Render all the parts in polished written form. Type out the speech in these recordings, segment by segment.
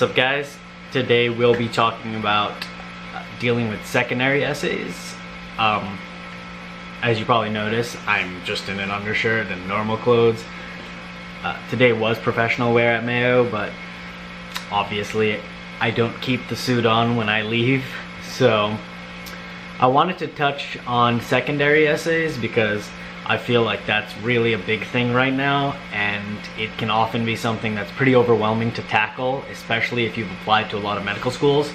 up, guys? Today we'll be talking about dealing with secondary essays. As you probably noticed, I'm just in an undershirt and normal clothes. Today was professional wear at Mayo, but obviously I don't keep the suit on when I leave. So I wanted to touch on secondary essays because I feel like that's really a big thing right now, and it can often be something that's pretty overwhelming to tackle, especially if you've applied to a lot of medical schools.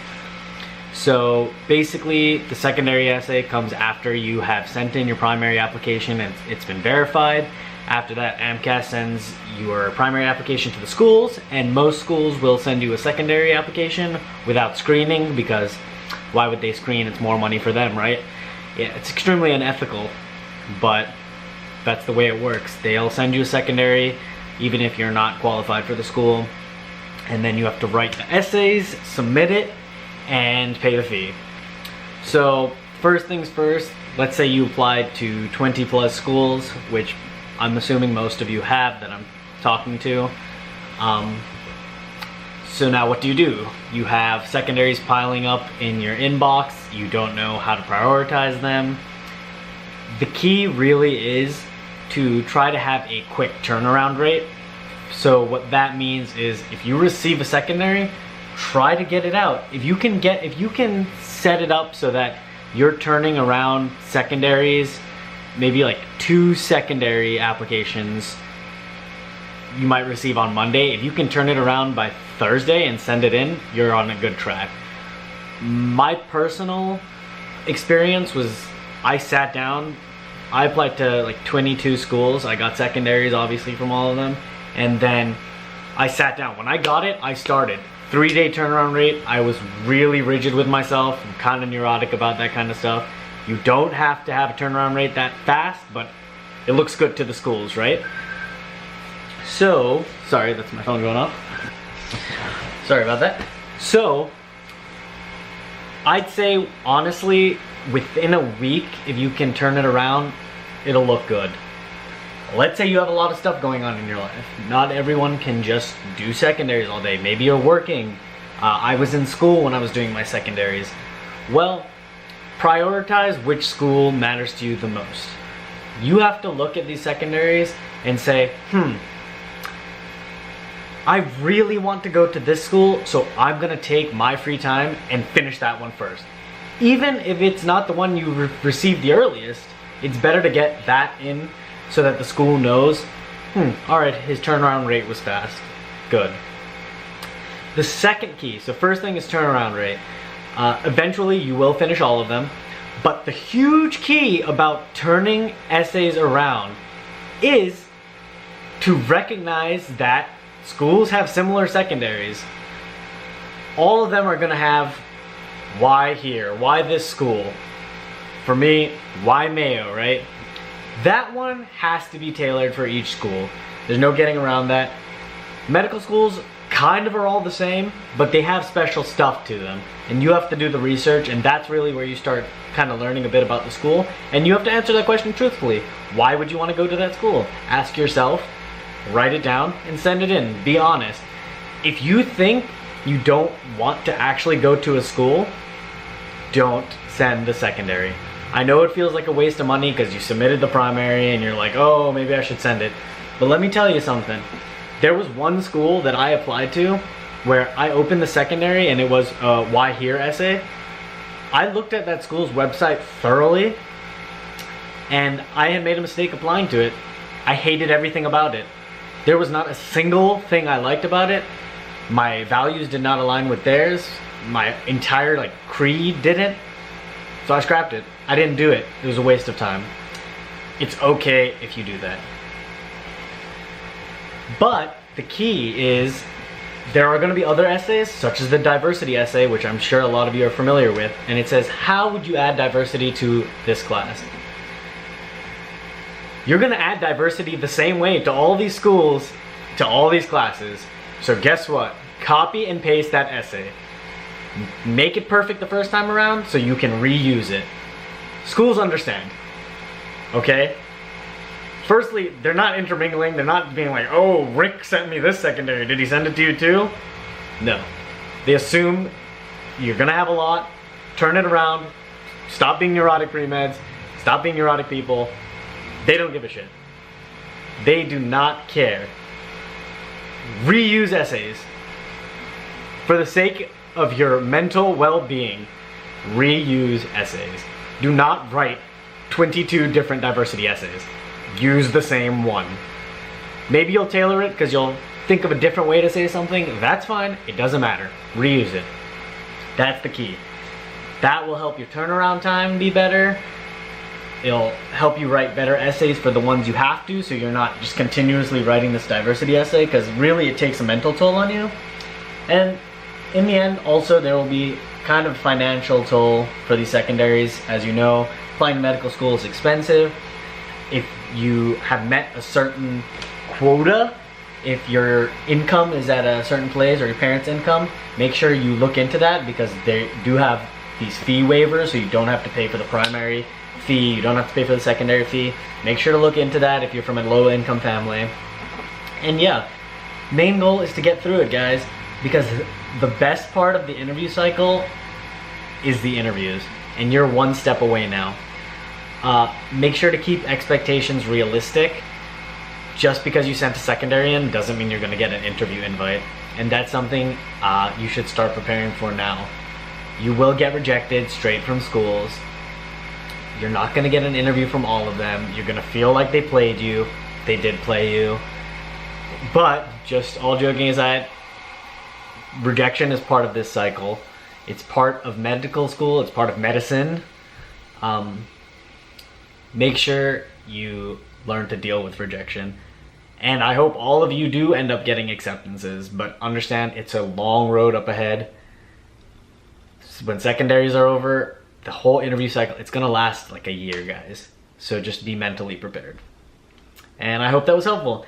So basically, the secondary essay comes after you have sent in your primary application and it's been verified. After that, AMCAS sends your primary application to the schools, and most schools will send you a secondary application without screening, because why would they screen? It's more money for them, right? Yeah, it's extremely unethical, but that's the way it works. They'll send you a secondary even if you're not qualified for the school, and then you have to write the essays, submit it, and pay the fee. So first things first, let's say you applied to 20 plus schools, which I'm assuming most of you have that I'm talking to. So now what do? You have secondaries piling up in your inbox. You don't know how to prioritize them. The key really is to try to have a quick turnaround rate. So what that means is, if you receive a secondary, try to get it out. If you can set it up so that you're turning around secondaries, maybe like 2 secondary applications you might receive on Monday. If you can turn it around by Thursday and send it in, you're on a good track. My personal experience was, I sat down, I applied to like 22 schools. I got secondaries obviously from all of them, and then I sat down. When I got it, I started. 3-day turnaround rate. I was really rigid with myself. I'm kind of neurotic about that kind of stuff. You don't have to have a turnaround rate that fast, but it looks good to the schools, right? So, sorry, that's my phone going off. Sorry about that. So, I'd say honestly, within a week, if you can turn it around, it'll look good. Let's say you have a lot of stuff going on in your life. Not everyone can just do secondaries all day. Maybe you're working. I was in school when I was doing my secondaries. Well, prioritize which school matters to you the most. You have to look at these secondaries and say, I really want to go to this school, so I'm gonna take my free time and finish that one first. Even if it's not the one you received the earliest, it's better to get that in so that the school knows, alright, his turnaround rate was fast. Good. The second key, so first thing is turnaround rate. Eventually you will finish all of them, but the huge key about turning essays around is to recognize that schools have similar secondaries. All of them are gonna have why here, why this school. For me, why Mayo, right? That one has to be tailored for each school. There's no getting around that. Medical schools kind of are all the same, but they have special stuff to them, and you have to do the research, and that's really where you start kind of learning a bit about the school, and you have to answer that question truthfully. Why would you want to go to that school? Ask yourself, write it down, and send it in. Be honest. If you think you don't want to actually go to a school, don't send the secondary. I know it feels like a waste of money because you submitted the primary and you're like, oh, maybe I should send it. But let me tell you something. There was one school that I applied to where I opened the secondary and it was a Why Here essay. I looked at that school's website thoroughly, and I had made a mistake applying to it. I hated everything about it. There was not a single thing I liked about it. My values did not align with theirs. My entire creed didn't. So I scrapped it. I didn't do it. It was a waste of time. It's okay if you do that. But the key is, there are going to be other essays, such as the diversity essay, which I'm sure a lot of you are familiar with, and it says, how would you add diversity to this class? You're going to add diversity the same way to all these schools, to all these classes. So guess what? Copy and paste that essay. Make it perfect the first time around so you can reuse it. Schools understand, okay? Firstly, they're not intermingling. They're not being like, oh, Rick sent me this secondary. Did he send it to you too? No. They assume you're gonna have a lot, turn it around, stop being neurotic pre-meds, stop being neurotic people. They don't give a shit. They do not care. Reuse essays. For the sake of your mental well-being, reuse essays. Do not write 22 different diversity essays. Use the same one. Maybe you'll tailor it because you'll think of a different way to say something. That's fine. It doesn't matter. Reuse it. That's the key. That will help your turnaround time be better. It'll help you write better essays for the ones you have to, so you're not just continuously writing this diversity essay, because really it takes a mental toll on you. And in the end, also, there will be kind of financial toll for these secondaries. As you know, applying to medical school is expensive. If you have met a certain quota, if your income is at a certain place, or your parents' income, make sure you look into that, because they do have these fee waivers, so you don't have to pay for the primary fee, you don't have to pay for the secondary fee. Make sure to look into that if you're from a low income family. And yeah, main goal is to get through it, guys, because the best part of the interview cycle is the interviews, and you're one step away now. Make sure to keep expectations realistic. Just because you sent a secondary in doesn't mean you're going to get an interview invite, and that's something you should start preparing for now. You will get rejected straight from schools. You're not going to get an interview from all of them. You're going to feel like they played you. They did play you. But just all joking aside, rejection is part of this cycle. It's part of medical school. It's part of medicine. Make sure you learn to deal with rejection. And I hope all of you do end up getting acceptances, but understand it's a long road up ahead. When secondaries are over, the whole interview cycle, it's gonna last like a year, guys. So just be mentally prepared. And I hope that was helpful.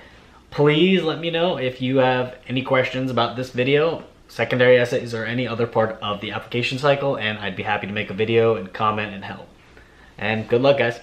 Please let me know if you have any questions about this video, secondary essays, or any other part of the application cycle, and I'd be happy to make a video and comment and help. And good luck, guys.